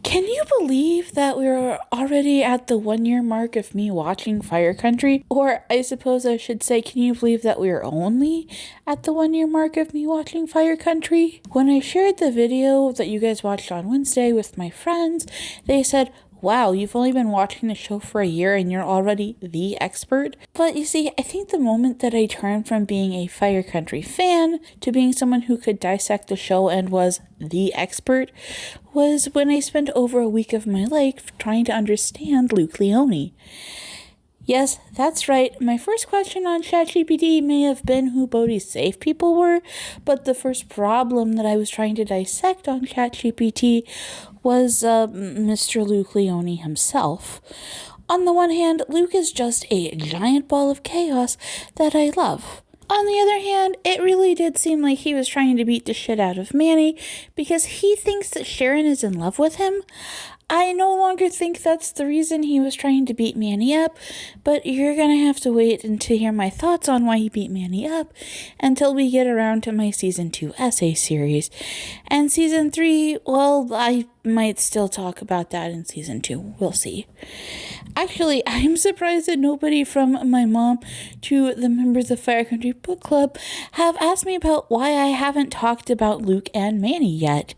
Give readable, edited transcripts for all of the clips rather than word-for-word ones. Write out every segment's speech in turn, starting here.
Can you believe that we're already at the 1 year mark of me watching Fire Country? Or I suppose I should say, can you believe that we're only at the 1 year mark of me watching Fire Country? When I shared the video that you guys watched on Wednesday with my friends, they said, wow, you've only been watching the show for a year and you're already the expert. But you see, I think the moment that I turned from being a Fire Country fan to being someone who could dissect the show and was the expert was when I spent over a week of my life trying to understand Luke Leone. Yes, that's right. My first question on ChatGPT may have been who Bodhi's safe people were, but the first problem that I was trying to dissect on ChatGPT was Mr. Luke Leone himself. On the one hand, Luke is just a giant ball of chaos that I love. On the other hand, it really did seem like he was trying to beat the shit out of Manny because he thinks that Sharon is in love with him. I no longer think that's the reason he was trying to beat Manny up, but you're gonna have to wait and to hear my thoughts on why he beat Manny up until we get around to my season 2 essay series. And season 3, well, I might still talk about that in season 2. We'll see. Actually, I'm surprised that nobody from my mom to the members of Fire Country Book Club have asked me about why I haven't talked about Luke and Manny yet.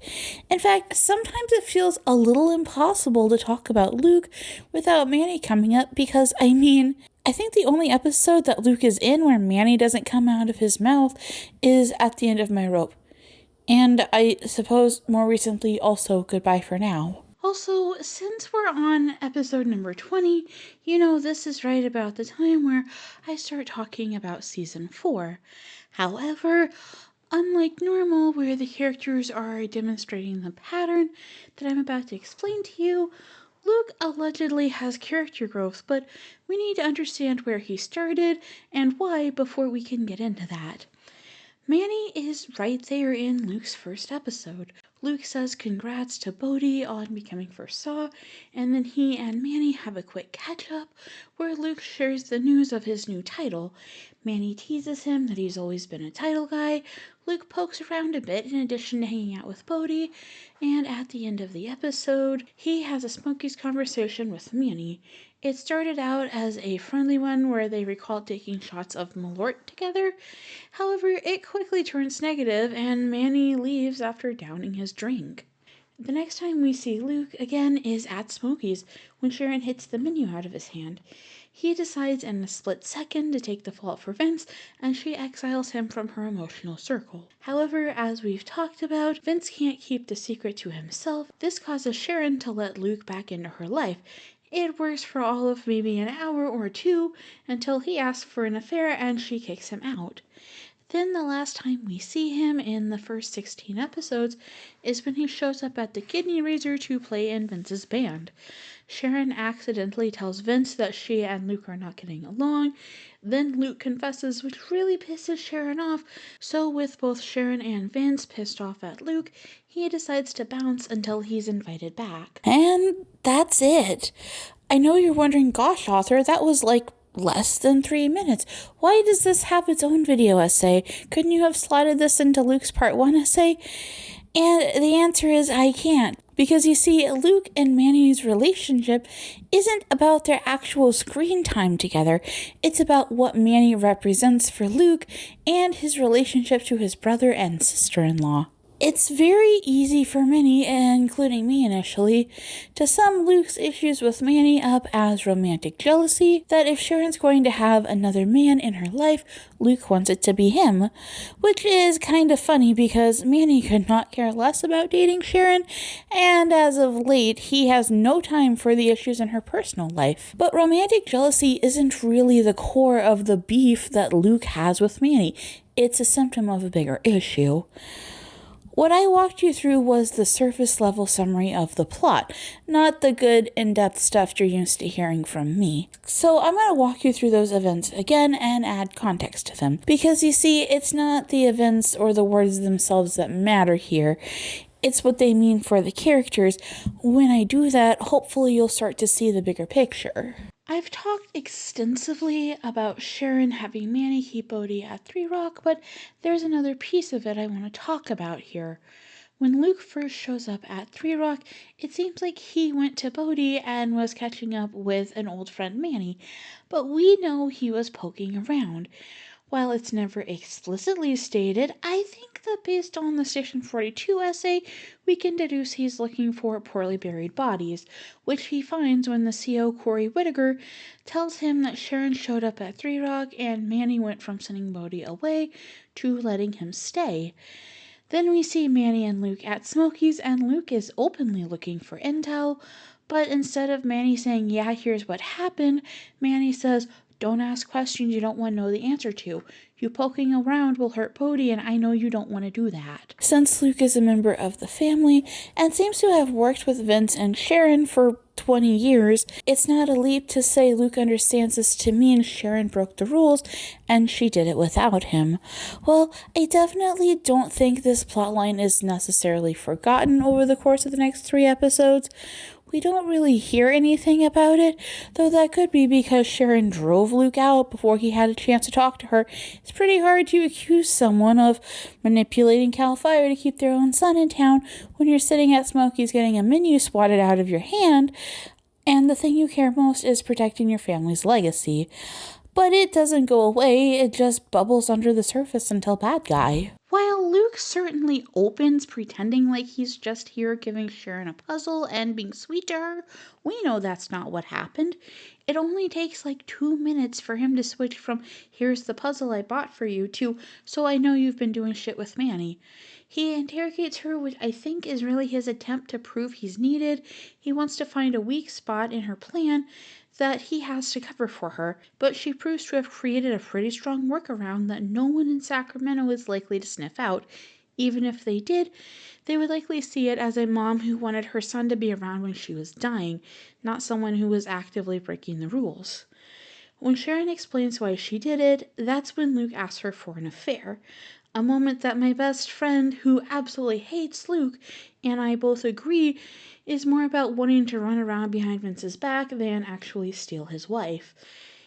In fact, sometimes it feels a little impossible to talk about Luke without Manny coming up because, I think the only episode that Luke is in where Manny doesn't come out of his mouth is At the End of My Rope. And I suppose more recently also Goodbye for Now. Also, since we're on episode number 20, this is right about the time where I start talking about season 4. However, unlike normal, where the characters are demonstrating the pattern that I'm about to explain to you, Luke allegedly has character growth, but we need to understand where he started and why before we can get into that. Manny is right there in Luke's first episode. Luke says congrats to Bodhi on becoming first Saw, and then he and Manny have a quick catch-up where Luke shares the news of his new title. Manny teases him that he's always been a title guy. Luke pokes around a bit in addition to hanging out with Bodhi, and at the end of the episode, he has a Smokies conversation with Manny. It started out as a friendly one where they recalled taking shots of Malort together. However, it quickly turns negative and Manny leaves after downing his drink. The next time we see Luke again is at Smokies when Sharon hits the menu out of his hand. He decides in a split second to take the fault for Vince, and she exiles him from her emotional circle. However, as we've talked about, Vince can't keep the secret to himself. This causes Sharon to let Luke back into her life. It works for all of maybe an hour or two until he asks for an affair and she kicks him out. Then the last time we see him in the first 16 episodes is when he shows up at the kidney raiser to play in Vince's band. Sharon accidentally tells Vince that she and Luke are not getting along. Then Luke confesses, which really pisses Sharon off. So with both Sharon and Vince pissed off at Luke, he decides to bounce until he's invited back. And that's it. I know you're wondering, gosh, author, that was like less than 3 minutes. Why does this have its own video essay? Couldn't you have slotted this into Luke's part 1 essay? And the answer is I can't. Because you see, Luke and Manny's relationship isn't about their actual screen time together. It's about what Manny represents for Luke and his relationship to his brother and sister-in-law. It's very easy for many, including me initially, to sum Luke's issues with Manny up as romantic jealousy, that if Sharon's going to have another man in her life, Luke wants it to be him, which is kind of funny because Manny could not care less about dating Sharon, and as of late, he has no time for the issues in her personal life. But romantic jealousy isn't really the core of the beef that Luke has with Manny. It's a symptom of a bigger issue. What I walked you through was the surface level summary of the plot, not the good in-depth stuff you're used to hearing from me. So I'm going to walk you through those events again and add context to them. Because you see, it's not the events or the words themselves that matter here. It's what they mean for the characters. When I do that, hopefully you'll start to see the bigger picture. I've talked extensively about Sharon having Manny keep Bodhi at 3 Rock, but there's another piece of it I want to talk about here. When Luke first shows up at Three Rock, it seems like he went to Bodhi and was catching up with an old friend Manny, but we know he was poking around. While it's never explicitly stated, I think that based on the Station 42 essay, we can deduce he's looking for poorly buried bodies, which he finds when the CO Corey Whittaker tells him that Sharon showed up at Three Rock and Manny went from sending Bodhi away to letting him stay. Then we see Manny and Luke at Smokey's, and Luke is openly looking for intel, but instead of Manny saying, yeah, here's what happened, Manny says, don't ask questions you don't want to know the answer to. You poking around will hurt Bodhi, and I know you don't want to do that. Since Luke is a member of the family and seems to have worked with Vince and Sharon for 20 years, it's not a leap to say Luke understands this to mean Sharon broke the rules and she did it without him. Well, I definitely don't think this plotline is necessarily forgotten over the course of the next 3 episodes. We don't really hear anything about it, though that could be because Sharon drove Luke out before he had a chance to talk to her. It's pretty hard to accuse someone of manipulating Cal Fire to keep their own son in town when you're sitting at Smokey's getting a menu swatted out of your hand, and the thing you care most is protecting your family's legacy. But it doesn't go away, it just bubbles under the surface until bad guy. While Luke certainly opens pretending like he's just here giving Sharon a puzzle and being sweet to her, we know that's not what happened. It only takes like 2 minutes for him to switch from, here's the puzzle I bought for you, to, so I know you've been doing shit with Manny. He interrogates her, which I think is really his attempt to prove he's needed. He wants to find a weak spot in her plan that he has to cover for her, but she proves to have created a pretty strong workaround that no one in Sacramento is likely to sniff out. Even if they did, they would likely see it as a mom who wanted her son to be around when she was dying, not someone who was actively breaking the rules. When Sharon explains why she did it, that's when Luke asks her for an affair. A moment that my best friend, who absolutely hates Luke, and I both agree is more about wanting to run around behind Vince's back than actually steal his wife.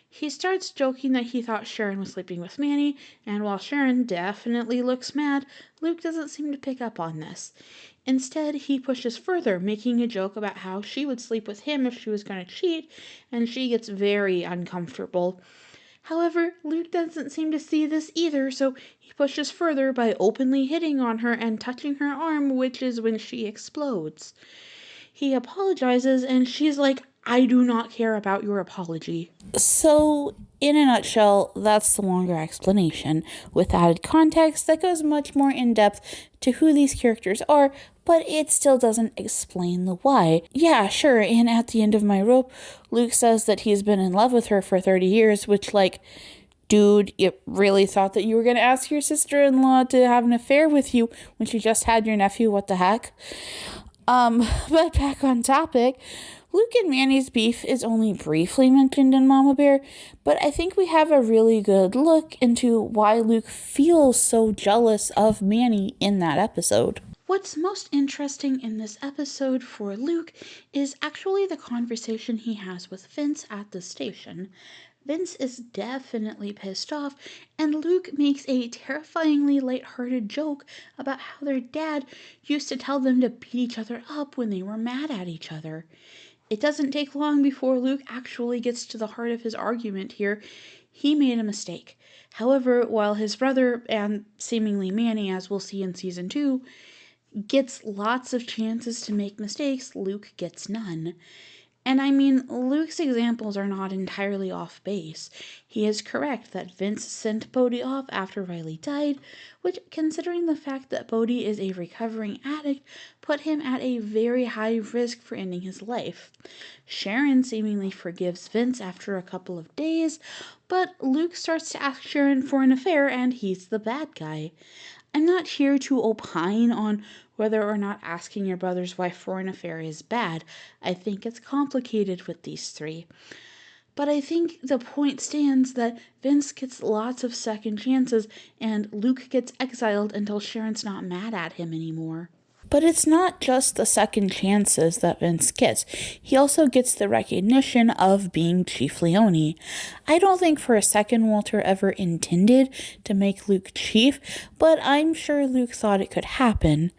He starts joking that he thought Sharon was sleeping with Manny, and while Sharon definitely looks mad, Luke doesn't seem to pick up on this. Instead, he pushes further, making a joke about how she would sleep with him if she was going to cheat, and she gets very uncomfortable. However, Luke doesn't seem to see this either, so he pushes further by openly hitting on her and touching her arm, which is when she explodes. He apologizes, and she's like, I do not care about your apology. So, in a nutshell, that's the longer explanation, with added context that goes much more in depth to who these characters are, but it still doesn't explain the why. Yeah, sure, and at the end of my rope, Luke says that he's been in love with her for 30 years, which, like, dude, you really thought that you were going to ask your sister-in-law to have an affair with you when she just had your nephew? What the heck? But back on topic, Luke and Manny's beef is only briefly mentioned in Mama Bear, but I think we have a really good look into why Luke feels so jealous of Manny in that episode. What's most interesting in this episode for Luke is actually the conversation he has with Vince at the station. Vince is definitely pissed off, and Luke makes a terrifyingly lighthearted joke about how their dad used to tell them to beat each other up when they were mad at each other. It doesn't take long before Luke actually gets to the heart of his argument here. He made a mistake. However, while his brother, and seemingly Manny, as we'll see in Season 2, gets lots of chances to make mistakes, Luke gets none. And I mean, Luke's examples are not entirely off base. He is correct that Vince sent Bodhi off after Riley died, which, considering the fact that Bodhi is a recovering addict, put him at a very high risk for ending his life. Sharon seemingly forgives Vince after a couple of days, but Luke starts to ask Sharon for an affair, and he's the bad guy. I'm not here to opine on whether or not asking your brother's wife for an affair is bad. I think it's complicated with these three. But I think the point stands that Vince gets lots of second chances, and Luke gets exiled until Sharon's not mad at him anymore. But it's not just the second chances that Vince gets. He also gets the recognition of being Chief Leone. I don't think for a second Walter ever intended to make Luke chief, but I'm sure Luke thought it could happen.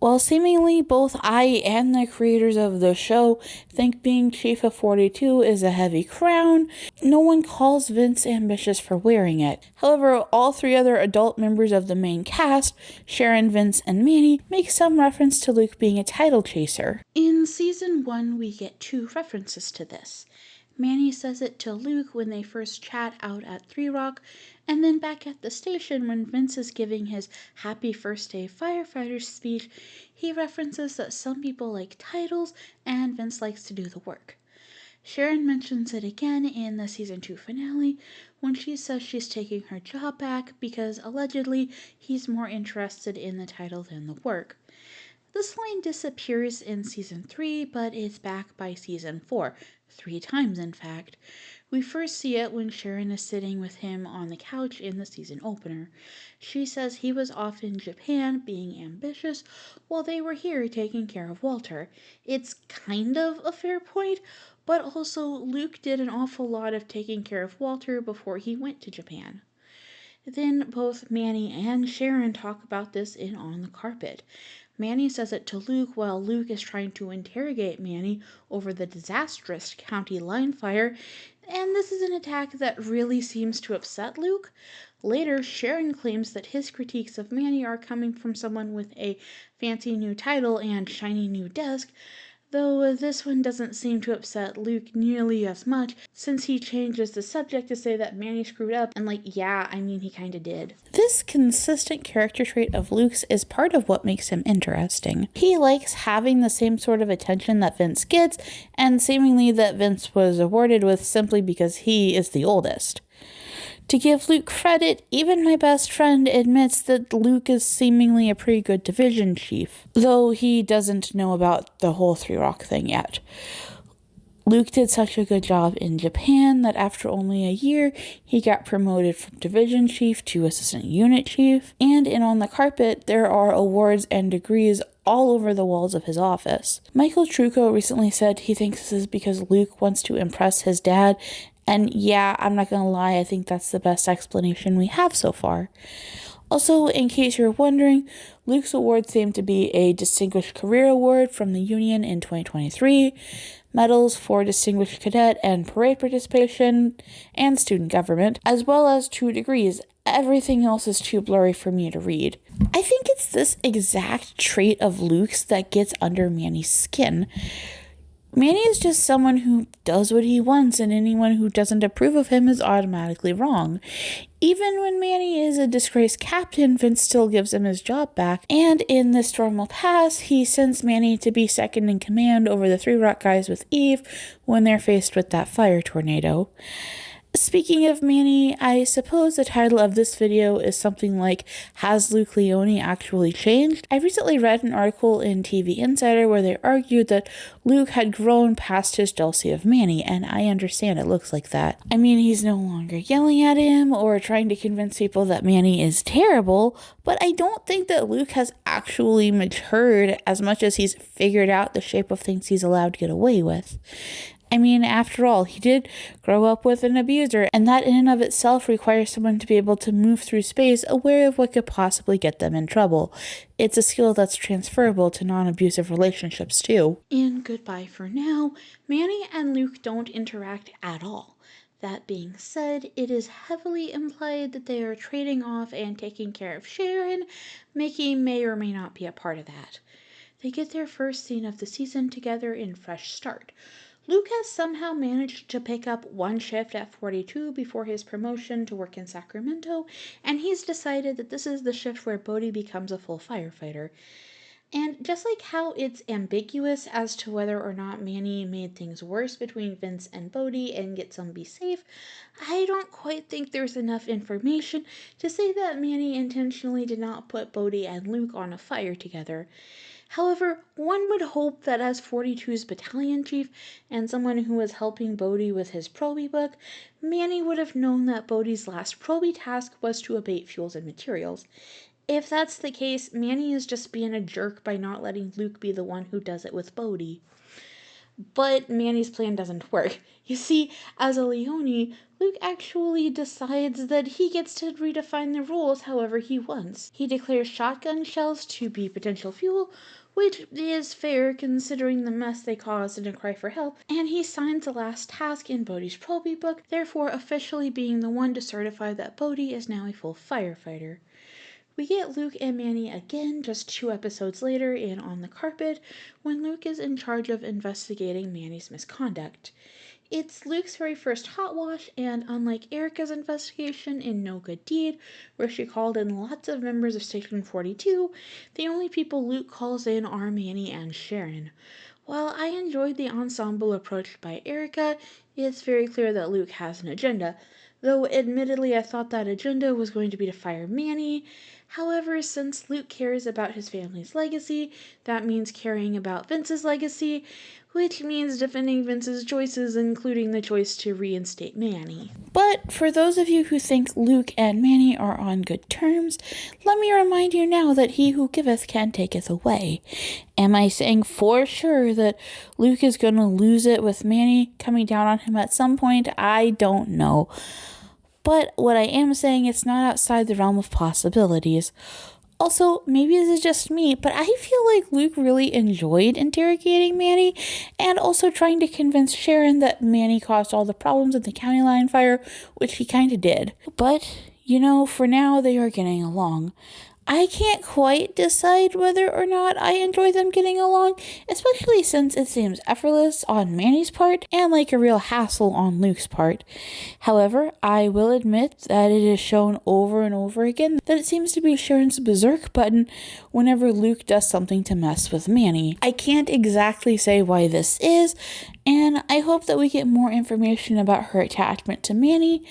While seemingly both I and the creators of the show think being Chief of 42 is a heavy crown, no one calls Vince ambitious for wearing it. However, all three other adult members of the main cast, Sharon, Vince, and Manny, make some reference to Luke being a title chaser. In season 1, we get 2 references to this. Manny says it to Luke when they first chat out at Three Rock, and then back at the station when Vince is giving his Happy First Day Firefighter speech, he references that some people like titles and Vince likes to do the work. Sharon mentions it again in the season 2 finale when she says she's taking her job back because allegedly he's more interested in the title than the work. This line disappears in season 3, but is back by season 4, 3 times in fact. We first see it when Sharon is sitting with him on the couch in the season opener. She says he was off in Japan being ambitious while they were here taking care of Walter. It's kind of a fair point, but also Luke did an awful lot of taking care of Walter before he went to Japan. Then both Manny and Sharon talk about this in On the Carpet. Manny says it to Luke while Luke is trying to interrogate Manny over the disastrous county line fire, and this is an attack that really seems to upset Luke. Later, Sharon claims that his critiques of Manny are coming from someone with a fancy new title and shiny new desk, though this one doesn't seem to upset Luke nearly as much since he changes the subject to say that Manny screwed up and yeah, I mean he kinda did. This consistent character trait of Luke's is part of what makes him interesting. He likes having the same sort of attention that Vince gets, and seemingly that Vince was awarded with simply because he is the oldest. To give Luke credit, even my best friend admits that Luke is seemingly a pretty good division chief, though he doesn't know about the whole Three Rock thing yet. Luke did such a good job in Japan that after only a year, he got promoted from division chief to assistant unit chief, and in On the Carpet, there are awards and degrees all over the walls of his office. Michael Trucco recently said he thinks this is because Luke wants to impress his dad, and yeah, I'm not gonna lie, I think that's the best explanation we have so far. Also, in case you're wondering, Luke's awards seem to be a Distinguished Career Award from the Union in 2023, medals for Distinguished Cadet and Parade Participation, and Student Government, as well as 2 degrees. Everything else is too blurry for me to read. I think it's this exact trait of Luke's that gets under Manny's skin. Manny is just someone who does what he wants, and anyone who doesn't approve of him is automatically wrong. Even when Manny is a disgraced captain, Vince still gives him his job back, and in the Storm Will Pass, he sends Manny to be second in command over the Three Rock guys with Eve when they're faced with that fire tornado. Speaking of Manny, I suppose the title of this video is something like, Has Luke Leone Actually Changed? I recently read an article in TV Insider where they argued that Luke had grown past his jealousy of Manny, and I understand it looks like that. I mean, he's no longer yelling at him or trying to convince people that Manny is terrible, but I don't think that Luke has actually matured as much as he's figured out the shape of things he's allowed to get away with. I mean, after all, he did grow up with an abuser, and that in and of itself requires someone to be able to move through space aware of what could possibly get them in trouble. It's a skill that's transferable to non-abusive relationships, too. In Goodbye for Now, Manny and Luke don't interact at all. That being said, it is heavily implied that they are trading off and taking care of Sharon. Mickey may or may not be a part of that. They get their first scene of the season together in Fresh Start. Luke has somehow managed to pick up one shift at 42 before his promotion to work in Sacramento, and he's decided that this is the shift where Bodhi becomes a full firefighter. And just like how it's ambiguous as to whether or not Manny made things worse between Vince and Bodhi and get some be safe, I don't quite think there's enough information to say that Manny intentionally did not put Bodhi and Luke on a fire together. However, one would hope that as 42's battalion chief and someone who was helping Bodhi with his Proby book, Manny would have known that Bodhi's last Proby task was to abate fuels and materials. If that's the case, Manny is just being a jerk by not letting Luke be the one who does it with Bodhi. But Manny's plan doesn't work. You see, as a Leone, Luke actually decides that he gets to redefine the rules however he wants. He declares shotgun shells to be potential fuel, which is fair considering the mess they caused in A Cry for Help, and he signs the last task in Bodhi's probie book, therefore officially being the one to certify that Bodhi is now a full firefighter. We get Luke and Manny again just 2 episodes later in On the Carpet, when Luke is in charge of investigating Manny's misconduct. It's Luke's very first hot wash, and unlike Erica's investigation in No Good Deed, where she called in lots of members of Station 42, the only people Luke calls in are Manny and Sharon. While I enjoyed the ensemble approach by Erica, it's very clear that Luke has an agenda, though admittedly I thought that agenda was going to be to fire Manny. However, since Luke cares about his family's legacy, that means caring about Vince's legacy, which means defending Vince's choices, including the choice to reinstate Manny. But for those of you who think Luke and Manny are on good terms, let me remind you now that he who giveth can taketh away. Am I saying for sure that Luke is going to lose it with Manny coming down on him at some point? I don't know. But what I am saying, it's not outside the realm of possibilities. Also, maybe this is just me, but I feel like Luke really enjoyed interrogating Manny and also trying to convince Sharon that Manny caused all the problems in the county line fire, which he kind of did. But, for now they are getting along. I can't quite decide whether or not I enjoy them getting along, especially since it seems effortless on Manny's part and like a real hassle on Luke's part. However, I will admit that it is shown over and over again that it seems to be Sharon's berserk button whenever Luke does something to mess with Manny. I can't exactly say why this is, and I hope that we get more information about her attachment to Manny,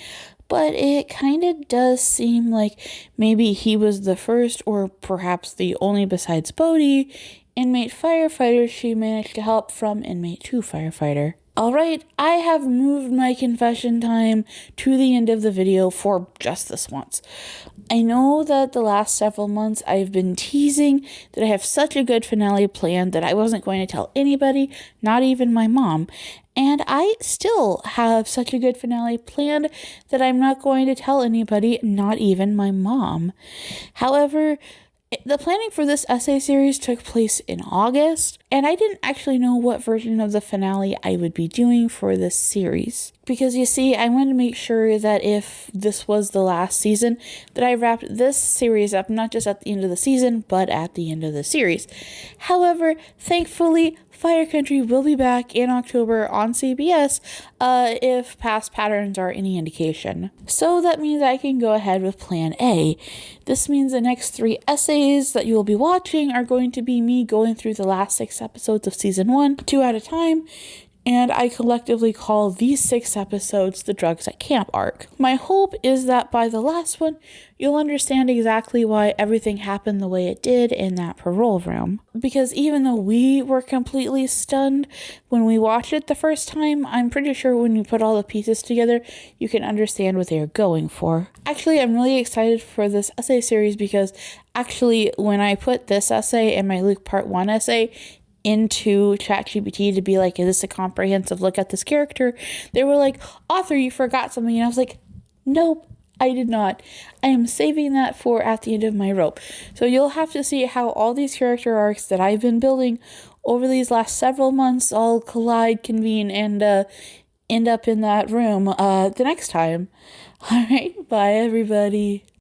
but it kind of does seem like maybe he was the first, or perhaps the only besides Bodhi, inmate firefighter she managed to help from inmate 2 firefighter. Alright, I have moved my confession time to the end of the video for just this once. I know that the last several months I've been teasing that I have such a good finale planned that I wasn't going to tell anybody, not even my mom. And I still have such a good finale planned that I'm not going to tell anybody, not even my mom. However, the planning for this essay series took place in August, and I didn't actually know what version of the finale I would be doing for this series. Because you see, I wanted to make sure that if this was the last season, that I wrapped this series up not just at the end of the season, but at the end of the series. However, thankfully, Fire Country will be back in October on CBS if past patterns are any indication. So that means I can go ahead with Plan A. This means the next 3 essays that you will be watching are going to be me going through the last 6 episodes of Season 1, 2 at a time, and I collectively call these 6 episodes the Drugs at Camp arc. My hope is that by the last one, you'll understand exactly why everything happened the way it did in that parole room. Because even though we were completely stunned when we watched it the first time, I'm pretty sure when you put all the pieces together, you can understand what they're going for. Actually, I'm really excited for this essay series because actually when I put this essay and my Luke Part 1 essay into ChatGPT to be like, is this a comprehensive look at this character? They were like, author, you forgot something. And I was like, nope, I did not. I am saving that for at the end of my rope. So you'll have to see how all these character arcs that I've been building over these last several months all collide, convene, and end up in that room the next time. All right, bye everybody.